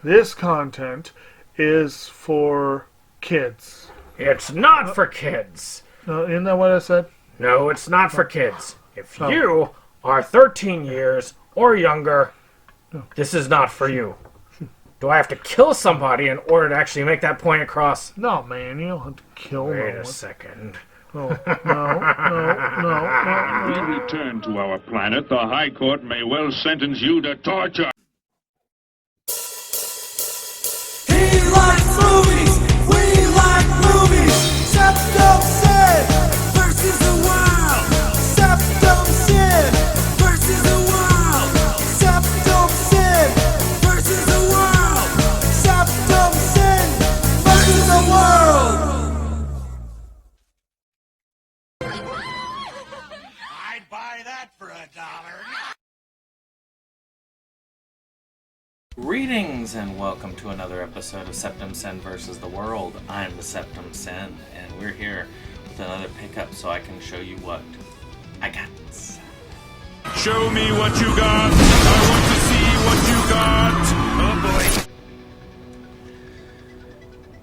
This content is for kids. It's not for kids. Isn't that what I said? No, it's not for kids. If you are 13 years or younger, this is not for you. Do I have to kill somebody in order to actually make that point across? No, man, you don't have to kill no one. Wait a second. Oh, no. We return to our planet. The High Court may well sentence you to torture. He likes movies, we like movies. SeptumSin versus the world. SeptumSin versus the world. SeptumSin versus the world. SeptumSin versus the world. I'd buy that for $1. Greetings and welcome to another episode of SeptumSin versus the World. I'm the SeptumSin and we're here with another pickup so I can show you what I got. Show me what you got. I want to see what you got. Oh boy.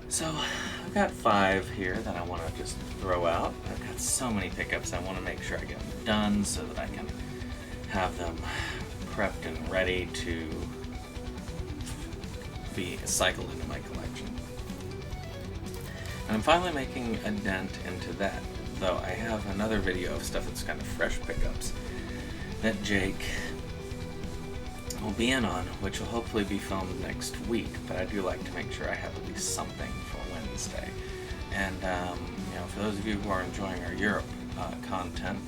So I've got 5 here that I want to just throw out. I've got so many pickups I want to make sure I get them done so that I can have them prepped and ready to be cycled into my collection. And I'm finally making a dent into that, though I have another video of stuff that's kind of fresh pickups that Jake will be in on, which will hopefully be filmed next week, but I do like to make sure I have at least something for Wednesday. And for those of you who are enjoying our Europe content,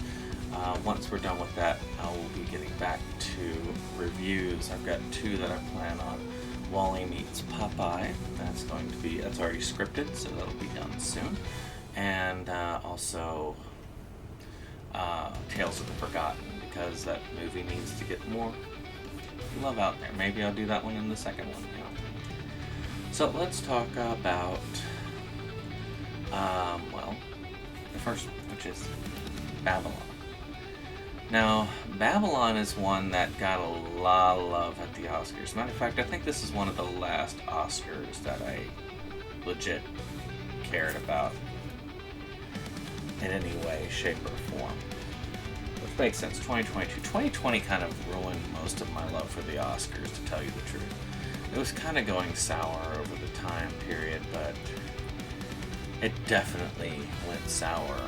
once we're done with that, I will be getting back to reviews. I've got 2 that I plan on. Wally Meets Popeye. That's already scripted, so that'll be done soon. And also Tales of the Forgotten, because that movie needs to get more love out there. Maybe I'll do that one in the second one. So let's talk about the first one, which is Babylon. Now, Babylon is one that got a lot of love at the Oscars. As a matter of fact, I think this is one of the last Oscars that I legit cared about in any way, shape, or form. Which makes sense. 2020 kind of ruined most of my love for the Oscars, to tell you the truth. It was kind of going sour over the time period, but it definitely went sour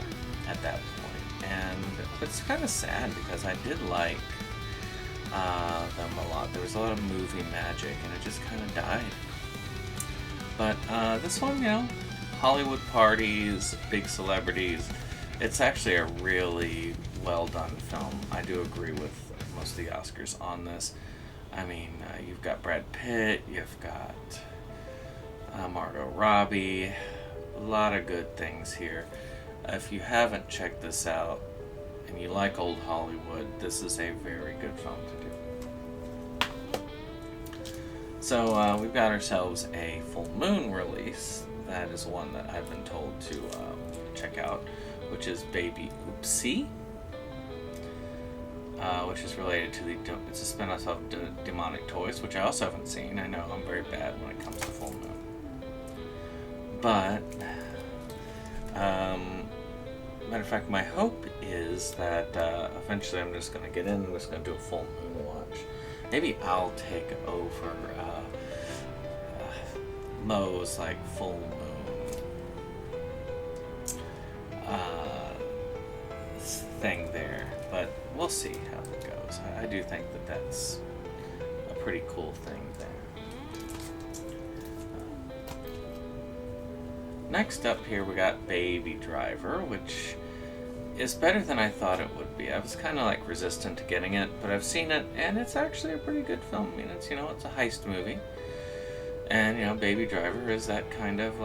at that point. And it's kind of sad because I did like them a lot. There was a lot of movie magic and it just kind of died. But this one, Hollywood parties, big celebrities, it's actually a really well done film. I do agree with most of the Oscars on this. I mean, you've got Brad Pitt, you've got Margot Robbie, a lot of good things here. If you haven't checked this out and you like old Hollywood, this is a very good film to do. So we've got ourselves a full moon release. That is one that I've been told to check out, which is Baby Oopsie, which is related to it's a spin-off of Demonic Toys, which I also haven't seen. I know I'm very bad when it comes to full moon. But matter of fact, my hope is that eventually I'm just going to get in and I'm just going to do a full moon watch. Maybe I'll take over Mo's full moon thing there, but we'll see how it goes. I do think that that's a pretty cool thing there. Next up here we got Baby Driver, which is better than I thought it would be. I was kind of resistant to getting it, but I've seen it and it's actually a pretty good film. I mean, it's it's a heist movie, and Baby Driver is that kind of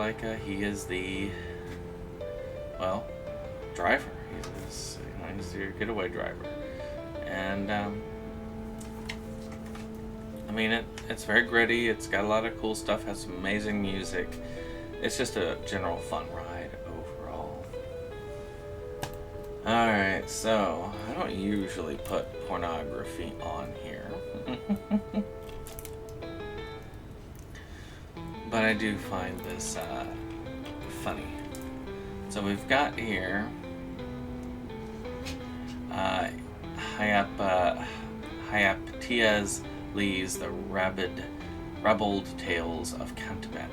he is the driver. He's your getaway driver, and I mean it's very gritty. It's got a lot of cool stuff. Has some amazing music. It's just a general fun ride overall. Alright, so I don't usually put pornography on here. I do find this funny. So we've got here Hyaptia's Lee's The Rebelled Tales of Canterbury.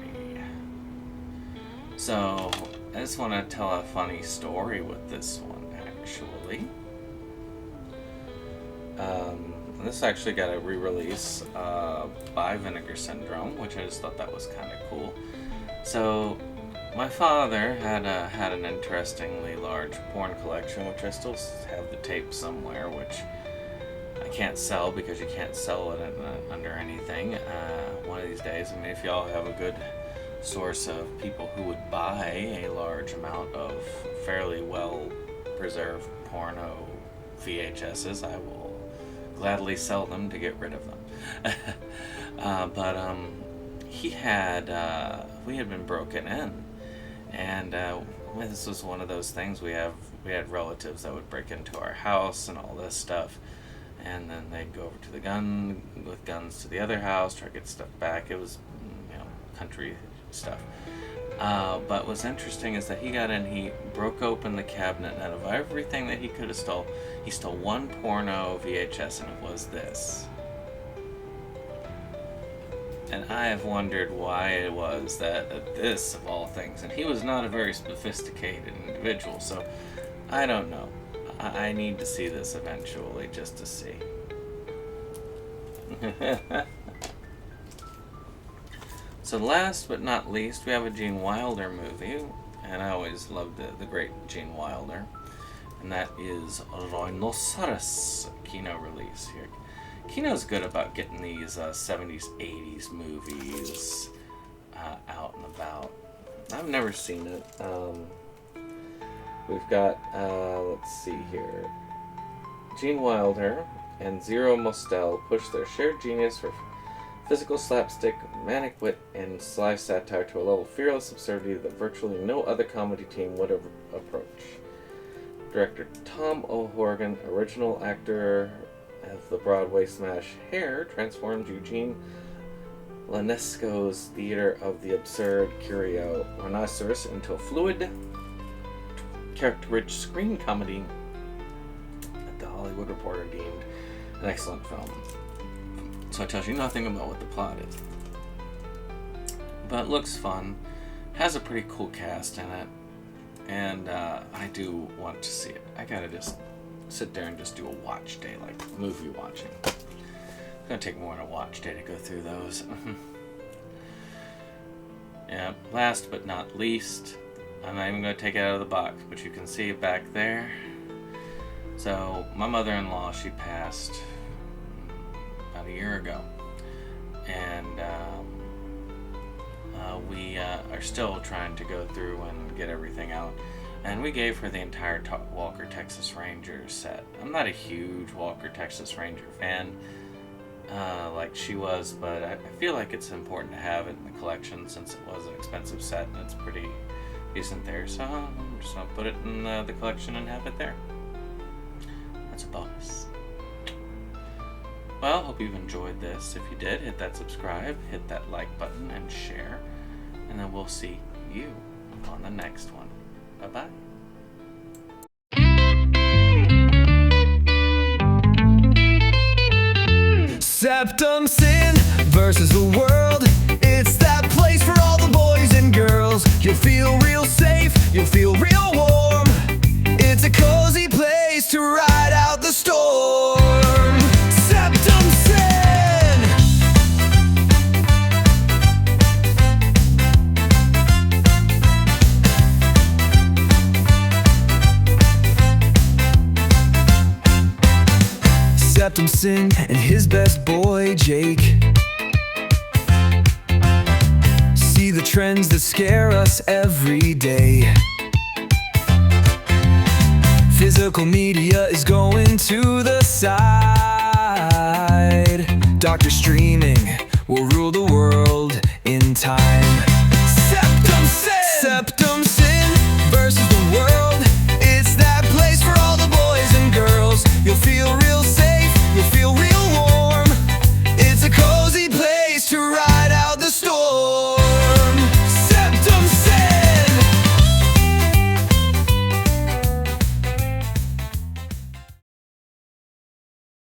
So I just want to tell a funny story with this one, actually. This actually got a re-release by Vinegar Syndrome, which I just thought that was kind of cool. So my father had an interestingly large porn collection, which I still have the tape somewhere, which I can't sell because you can't sell it under anything. One of these days, I mean, if y'all have a good source of people who would buy a large amount of fairly well preserved porno VHSs, I will gladly sell them to get rid of them. But we had been broken in, and this was one of those things. We had relatives that would break into our house and all this stuff, and then they'd go over to the with guns to the other house, try to get stuff back. It was, country stuff. But what's interesting is that he got in, he broke open the cabinet, and out of everything that he could have stole, he stole one porno VHS, and it was this. And I have wondered why it was that this, of all things, and he was not a very sophisticated individual, so I don't know. I need to see this eventually, just to see. So last but not least, we have a Gene Wilder movie, and I always loved the great Gene Wilder, and that is Rhinoceros Kino release here. Kino's good about getting these 70s, 80s movies out and about. I've never seen it. We've got, let's see here, Gene Wilder and Zero Mostel push their shared genius for physical slapstick, manic wit, and sly satire to a level of fearless absurdity that virtually no other comedy team would ever approach. Director Tom O'Horgan, original actor of the Broadway smash Hair, transformed Eugene Ionesco's theater of the absurd curio Rhinoceros into a fluid, character-rich screen comedy that the Hollywood Reporter deemed an excellent film. So it tells you nothing about what the plot is. But it looks fun, has a pretty cool cast in it, and I do want to see it. I gotta just sit there and just do a watch day, like movie watching. It's gonna take more than a watch day to go through those. Yeah, last but not least, I'm not even gonna take it out of the box, but you can see it back there. So my mother-in-law, she passed about a year ago, and we are still trying to go through and get everything out, and we gave her the entire Walker Texas Ranger set. I'm not a huge Walker Texas Ranger fan like she was, but I feel like it's important to have it in the collection since it was an expensive set and it's pretty decent there, so I'm just going to put it in the collection and have it there. That's a bonus. Well, hope you've enjoyed this. If you did, hit that subscribe, hit that like button, and share. And then we'll see you on the next one. Bye-bye. SeptumSin versus the world. It's that place for all the boys and girls. You'll feel real safe, you'll feel real warm. It's a cozy place to ride out the storm. SeptumSin. SeptumSin and his best boy Jake see the trends that scare us every day. Physical media is going to the side. Doctor streaming will rule the world in time. SeptumSin versus the world. It's that place for all the boys and girls. You'll feel